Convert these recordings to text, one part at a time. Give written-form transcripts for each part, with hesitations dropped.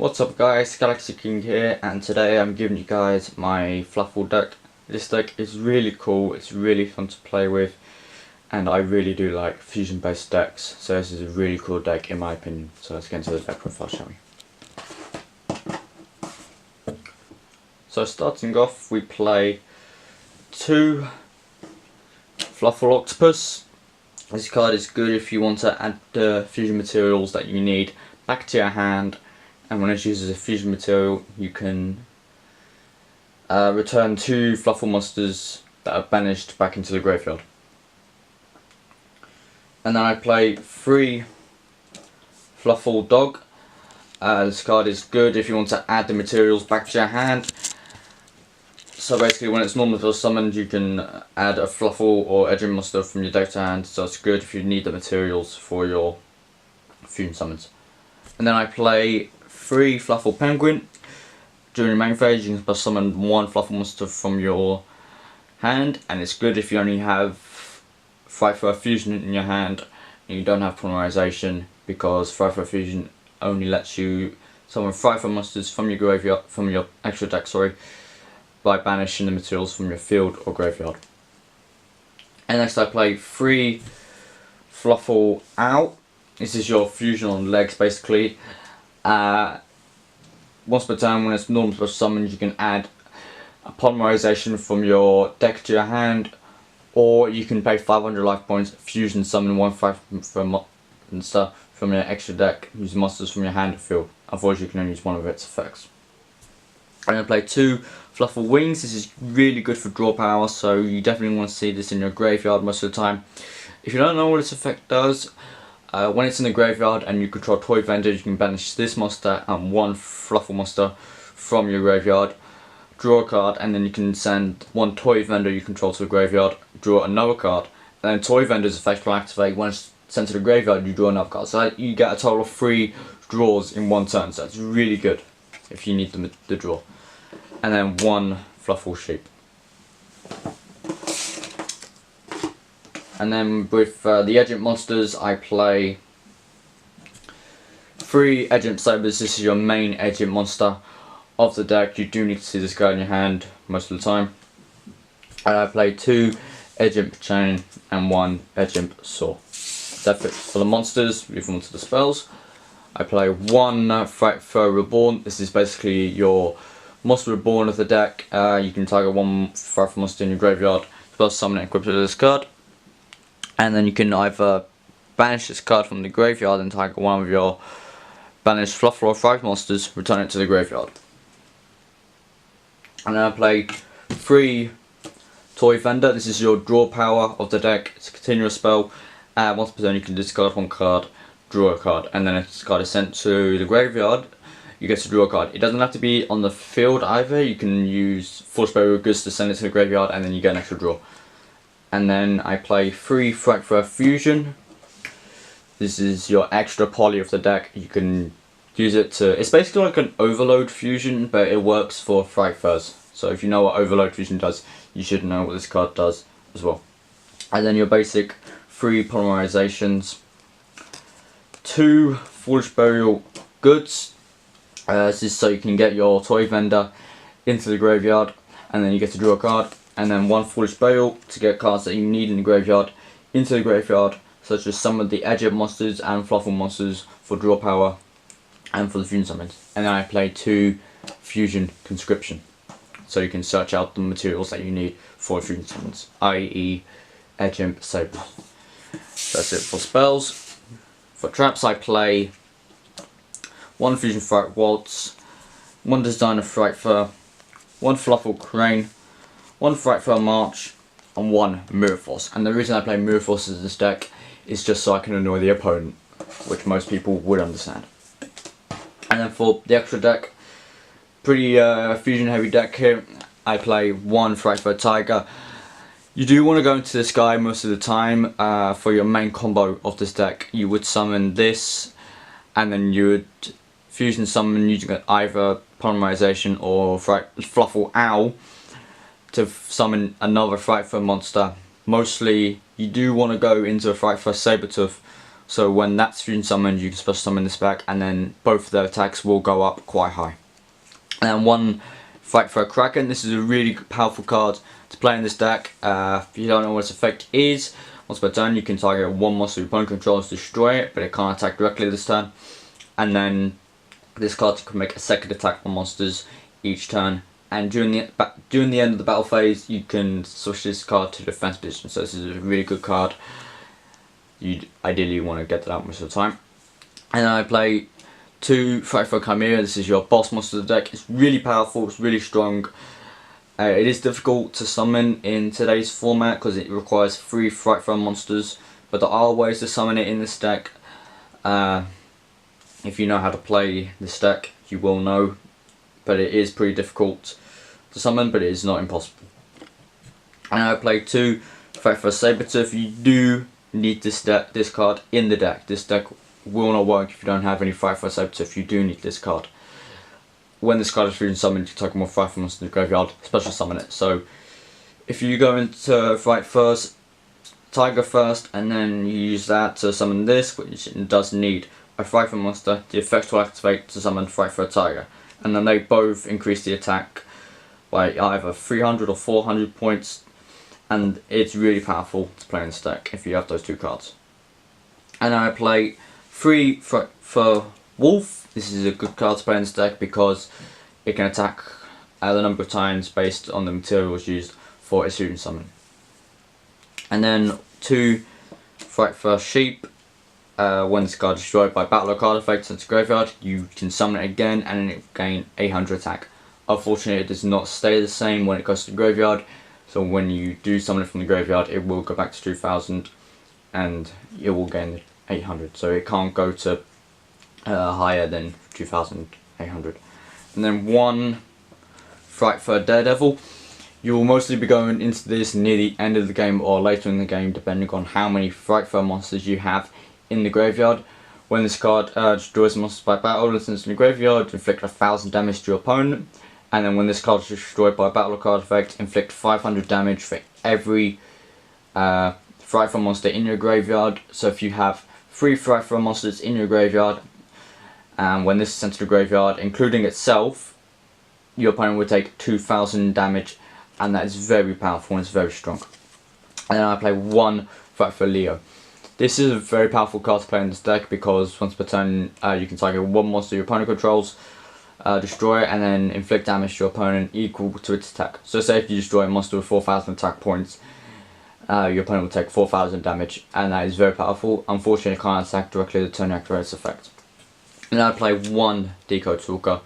What's up guys, Galaxy King here, and today I'm giving you guys my FLUFFAL deck. This deck is really cool, it's really fun to play with, and I really do like fusion based decks, so this is a really cool deck in my opinion. So let's get into the deck profile, shall we? So starting off, we play 2 FLUFFAL Octopus. This card is good if you want to add the fusion materials that you need back to your hand, and when it's used as a fusion material you can return 2 FLUFFAL monsters that are banished back into the graveyard. And then I play 3 FLUFFAL Dog. This card is good if you want to add the materials back to your hand. So basically when it's normal to summoned, you can add a FLUFFAL or Edge monster from your deck to hand, so it's good if you need the materials for your fusion summons. And then I play 3 FLUFFAL Penguin. During the main phase you can summon 1 FLUFFAL monster from your hand, and it's good if you only have FLUFFAL Fusion in your hand and you don't have polymerization, because FLUFFAL Fusion only lets you summon FLUFFAL monsters from your graveyard, from your extra deck, by banishing the materials from your field or graveyard. And next I play 3 FLUFFAL Owl. This is your fusion on legs basically. Once per turn, when it's normal to summon, you can add a polymerization from your deck to your hand, or you can pay 500 life points, fusion summon 1 FLUFFAL monster from your extra deck, use monsters from your hand or field. Unfortunately you can only use one of its effects. I'm going to play 2 FLUFFAL Wings. This is really good for draw power, so you definitely want to see this in your graveyard most of the time. If you don't know what this effect does, when it's in the graveyard and you control toy vendor, you can banish this monster and 1 FLUFFAL monster from your graveyard, draw a card, and then you can send 1 toy vendor you control to the graveyard, draw another card, and then toy vendor's effect will activate. When it's sent to the graveyard, you draw another card. So you get a total of 3 draws in one turn, so it's really good if you need the draw. And then 1 FLUFFAL Sheep. And then with the Edge monsters, I play 3 Edge Sabers. This is your main Edge monster of the deck. You do need to see this guy in your hand most of the time. And I play 2 Edge Chain and 1 Edge Saw. That's it for the monsters. Move on to the spells. I play 1 FRIGHTFUR Reborn. This is basically your monster reborn of the deck. You can target 1 FRIGHTFUR monster in your graveyard, spell summon and equip it with this card. And then you can either banish this card from the graveyard and target 1 of your banished FLUFFAL or FRIGHTFUR monsters, return it to the graveyard. And then I play 3 Toy Vendor. This is your draw power of the deck. It's a continuous spell. Once per turn you can discard 1 card, draw a card, and then if this card is sent to the graveyard, you get to draw a card. It doesn't have to be on the field either. You can use Force Barrier Goods to send it to the graveyard, and then you get an extra draw. And then I play 3 FLUFFAL Fusion. This is your extra poly of the deck. You can use it to, it's basically like an overload fusion, but it works for FLUFFALs. So if you know what overload fusion does, you should know what this card does as well. And then your basic 3 polymerizations. 2 Foolish Burial Goods. This is so you can get your toy vendor into the graveyard, and then you get to draw a card. And then 1 Foolish Burial to get cards that you need in the graveyard into the graveyard, such as some of the Edge monsters and FLUFFAL monsters for draw power and for the fusion summons. And then I play 2 Fusion Conscription, so you can search out the materials that you need for fusion summons, i.e. Edge Saber. So that's it for spells. For traps I play 1 Fusion Fright Waltz, 1 Designer FRIGHTFUR, 1 FLUFFAL Crane, 1 FRIGHTFUR March, and 1 Mirror Force. And the reason I play Mirror Force in this deck is just so I can annoy the opponent, which most people would understand. And then for the extra deck, pretty fusion heavy deck here, I play 1 FRIGHTFUR Tiger. You do want to go into this guy most of the time. For your main combo of this deck, you would summon this, and then you would fusion summon using either polymerization or FLUFFAL Owl to summon another FRIGHTFUR monster. Mostly you do want to go into a FRIGHTFUR Sabertooth So when that's fusion summoned, you can special summon this back, and then both of their attacks will go up quite high. And one Fight for a Kraken. This is a really powerful card to play in this deck. If you don't know what its effect is, once per turn you can target one monster your opponent controls, destroy it, but it can't attack directly this turn. And then this card can make a second attack on monsters each turn. And during the end of the battle phase, you can switch this card to defense position. So this is a really good card. You'd ideally want to get that out most of the time. And I play 2 Frightful Chimera. This is your boss monster of the deck. It's really powerful, it's really strong. It is difficult to summon in today's format because it requires 3 Frightful monsters, but there are ways to summon it in this deck. If you know how to play this deck, you will know, but it is pretty difficult to summon, but it is not impossible. And I play 2 Frightful Sabertooth. If you do need this card in the deck, this deck will not work if you don't have any Frightful Sabertooth. You do need this card. When this card is fusion summoned, you can take more Frightful monsters in the graveyard, special summon it. So if you go into Fright first, Tiger first, and then you use that to summon this, which it does need a Frightful monster, the effect will activate to summon Frightful Tiger. And then they both increase the attack by either 300 or 400 points, and it's really powerful to play in this deck if you have those 2 cards. And I play 3 for Wolf. This is a good card to play in this deck because it can attack the number of times based on the materials used for its fusion summon. And then 2 Fright for Sheep. When this card is destroyed by battle or card effect into graveyard, you can summon it again and it will gain 800 attack. Unfortunately, it does not stay the same when it goes to the graveyard, so when you do summon it from the graveyard, it will go back to 2000 and it will gain 800, so it can't go to higher than 2800. And then 1 Fright for Daredevil. You will mostly be going into this near the end of the game or later in the game, depending on how many Frightful monsters you have in the graveyard. When this card destroys monsters by battle and sends in the graveyard, inflict 1000 damage to your opponent. And then when this card is destroyed by battle or card effect, inflict 500 damage for every Frightful monster in your graveyard. So if you have 3 Frightful monsters in your graveyard, and when this is sent to the graveyard, including itself, your opponent will take 2000 damage, and that is very powerful and it's very strong. And then I play 1 Frightful Leo. This is a very powerful card to play in this deck because once per turn you can target 1 monster your opponent controls, destroy it, and then inflict damage to your opponent equal to its attack. So say if you destroy a monster with 4000 attack points, your opponent will take 4000 damage, and that is very powerful. Unfortunately, it can't attack directly the turn you activate its effect. And I play 1 Decode Stalker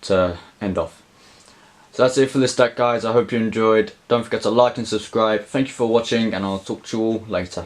to end off. So that's it for this deck, guys. I hope you enjoyed. Don't forget to like and subscribe. Thank you for watching, and I'll talk to you all later.